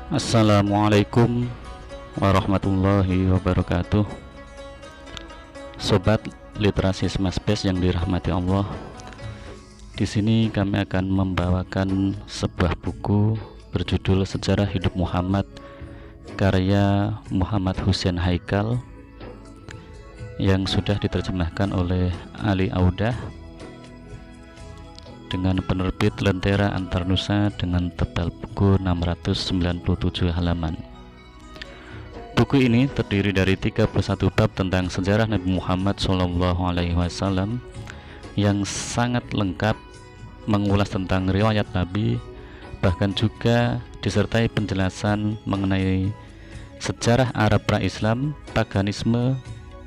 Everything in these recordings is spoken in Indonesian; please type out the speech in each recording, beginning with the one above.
Assalamualaikum warahmatullahi wabarakatuh. Sobat Literasi Smart Space yang dirahmati Allah. Di sini kami akan membawakan sebuah buku berjudul Sejarah Hidup Muhammad karya Muhammad Hussein Haikal yang sudah diterjemahkan oleh Ali Audah dengan penerbit Lentera Antarnusa dengan tebal buku 697 halaman. Buku ini terdiri dari 31 bab tentang sejarah Nabi Muhammad SAW yang sangat lengkap, mengulas tentang riwayat Nabi, bahkan juga disertai penjelasan mengenai sejarah Arab pra-Islam, paganisme,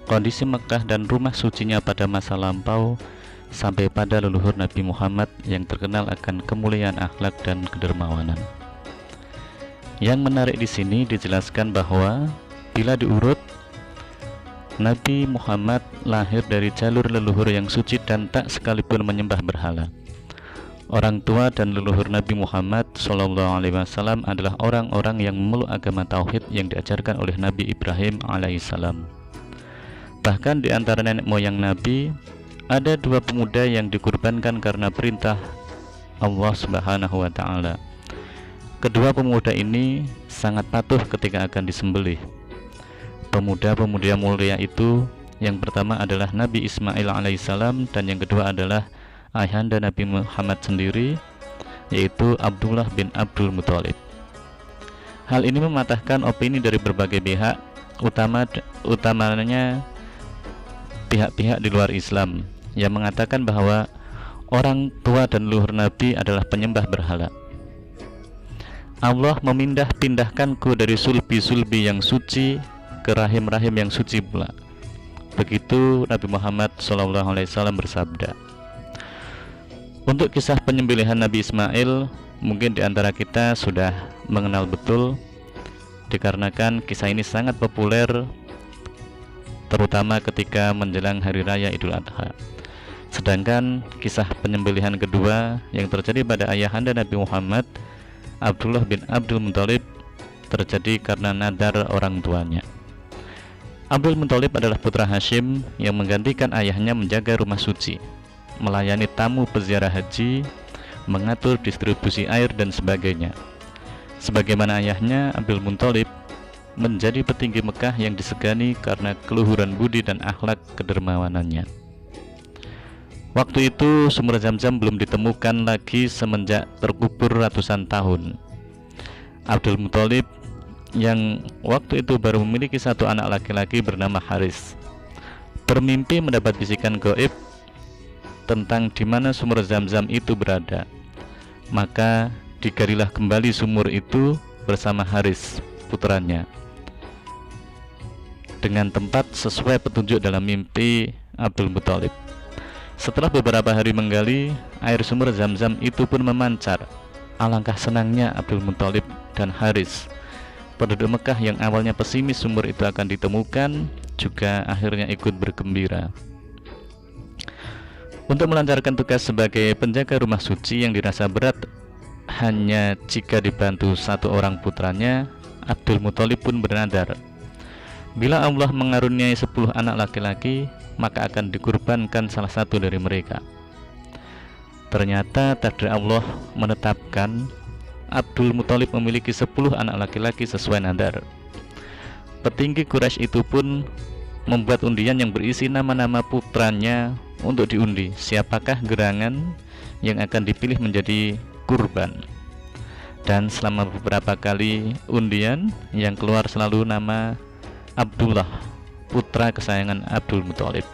kondisi Mekah dan rumah sucinya pada masa lampau, sampai pada leluhur Nabi Muhammad yang terkenal akan kemuliaan akhlak dan kedermawanan. Yang menarik di sini dijelaskan bahwa bila diurut, Nabi Muhammad lahir dari jalur leluhur yang suci dan tak sekalipun menyembah berhala. Orang tua dan leluhur Nabi Muhammad SAW adalah orang-orang yang memeluk agama tauhid yang diajarkan oleh Nabi Ibrahim alaihissalam. Bahkan di antara nenek moyang Nabi ada dua pemuda yang dikurbankan karena perintah Allah Subhanahu wa Ta'ala. Kedua pemuda ini sangat patuh ketika akan disembelih. Pemuda-pemuda mulia itu, yang pertama adalah Nabi Ismail alaihissalam dan yang kedua adalah ayahanda Nabi Muhammad sendiri, yaitu Abdullah bin Abdul Muthalib. Hal ini mematahkan opini dari berbagai pihak, utamanya pihak-pihak di luar Islam yang mengatakan bahwa orang tua dan leluhur Nabi adalah penyembah berhala. Allah memindah-pindahkanku dari sulbi-sulbi yang suci ke rahim-rahim yang suci pula. Begitu Nabi Muhammad SAW bersabda. Untuk kisah penyembelihan Nabi Ismail, mungkin di antara kita sudah mengenal betul, dikarenakan kisah ini sangat populer, terutama ketika menjelang Hari Raya Idul Adha. Sedangkan kisah penyembelihan kedua yang terjadi pada ayahanda Nabi Muhammad, Abdullah bin Abdul Muthalib, terjadi karena nadar orang tuanya. Abdul Muthalib adalah putra Hashim yang menggantikan ayahnya menjaga rumah suci, melayani tamu peziarah haji, mengatur distribusi air dan sebagainya. Sebagaimana ayahnya, Abdul Muthalib menjadi petinggi Mekah yang disegani karena keluhuran budi dan akhlak kedermawanannya. Waktu itu sumur Zam-Zam belum ditemukan lagi semenjak terkubur ratusan tahun. Abdul Muthalib yang waktu itu baru memiliki satu anak laki-laki bernama Haris, bermimpi mendapat bisikan gaib tentang di mana sumur Zam-Zam itu berada. Maka digalilah kembali sumur itu bersama Haris, putranya, dengan tempat sesuai petunjuk dalam mimpi Abdul Muthalib. Setelah beberapa hari menggali, air sumur Zam-Zam itu pun memancar. Alangkah senangnya Abdul Muthalib dan Haris. Penduduk Mekah yang awalnya pesimis sumur itu akan ditemukan juga akhirnya ikut bergembira. Untuk melancarkan tugas sebagai penjaga rumah suci yang dirasa berat hanya jika dibantu satu orang putranya, Abdul Muthalib pun bernadar, bila Allah mengaruniai 10 anak laki-laki, maka akan dikurbankan salah satu dari mereka. Ternyata takdir Allah menetapkan Abdul Muthalib memiliki 10 anak laki-laki sesuai nadar. Petinggi Quraisy itu pun membuat undian yang berisi nama-nama putranya untuk diundi siapakah gerangan yang akan dipilih menjadi kurban. Dan selama beberapa kali undian, yang keluar selalu nama Abdullah, putra kesayangan Abdul Muthalib.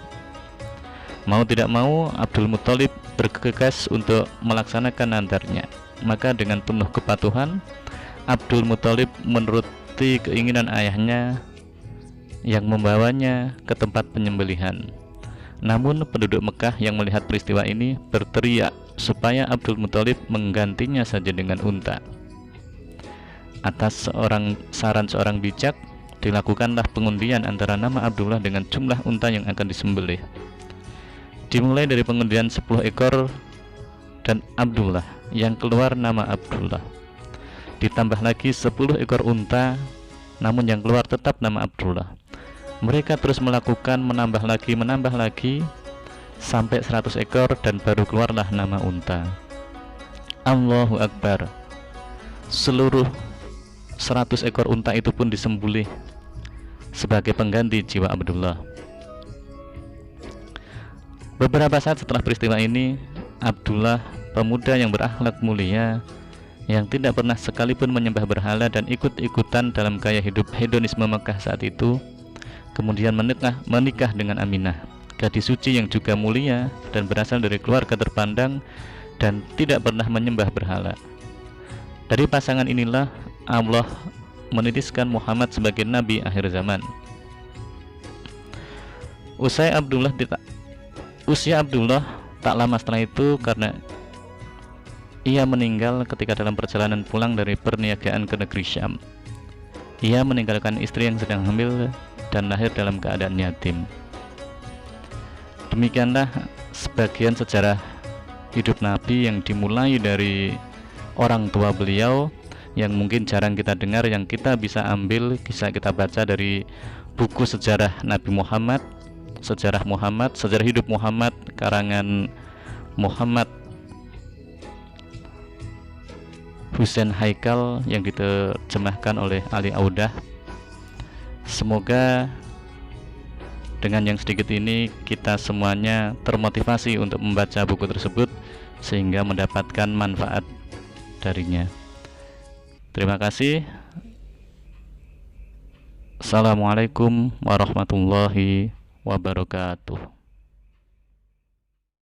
Mau tidak mau, Abdul Muthalib bergegas untuk melaksanakan nadarnya. Maka dengan penuh kepatuhan, Abdul Muthalib menuruti keinginan ayahnya yang membawanya ke tempat penyembelihan. Namun penduduk Mekah yang melihat peristiwa ini berteriak supaya Abdul Muthalib menggantinya saja dengan unta. Atas saran seorang bijak, dilakukanlah pengundian antara nama Abdullah dengan jumlah unta yang akan disembelih. Dimulai dari pengundian 10 ekor dan Abdullah, yang keluar nama Abdullah. ditambah lagi 10 ekor unta, namun yang keluar tetap nama Abdullah. Mereka terus melakukan menambah lagi sampai 100 ekor dan baru keluarlah nama unta. Allahu Akbar. Seluruh 100 ekor unta itu pun disembelih sebagai pengganti jiwa Abdullah. Beberapa saat setelah peristiwa ini, Abdullah, pemuda yang berakhlak mulia, yang tidak pernah sekalipun menyembah berhala dan ikut-ikutan dalam gaya hidup hedonisme Mekah saat itu, kemudian menikah dengan Aminah, gadis suci yang juga mulia dan berasal dari keluarga terpandang dan tidak pernah menyembah berhala. Dari pasangan inilah Allah menitiskan Muhammad sebagai nabi akhir zaman. Usia Abdullah tak lama setelah itu, karena ia meninggal ketika dalam perjalanan pulang dari perniagaan ke negeri Syam. Ia meninggalkan istri yang sedang hamil dan lahir dalam keadaan yatim. Demikianlah sebagian sejarah hidup Nabi yang dimulai dari orang tua beliau, yang mungkin jarang kita dengar, yang kita bisa ambil, bisa kita baca dari buku sejarah Nabi Muhammad, sejarah hidup Muhammad, karangan Muhammad Husain Haikal yang diterjemahkan oleh Ali Audah. Semoga dengan yang sedikit ini kita semuanya termotivasi untuk membaca buku tersebut sehingga mendapatkan manfaat darinya. Terima kasih. Assalamualaikum warahmatullahi wabarakatuh.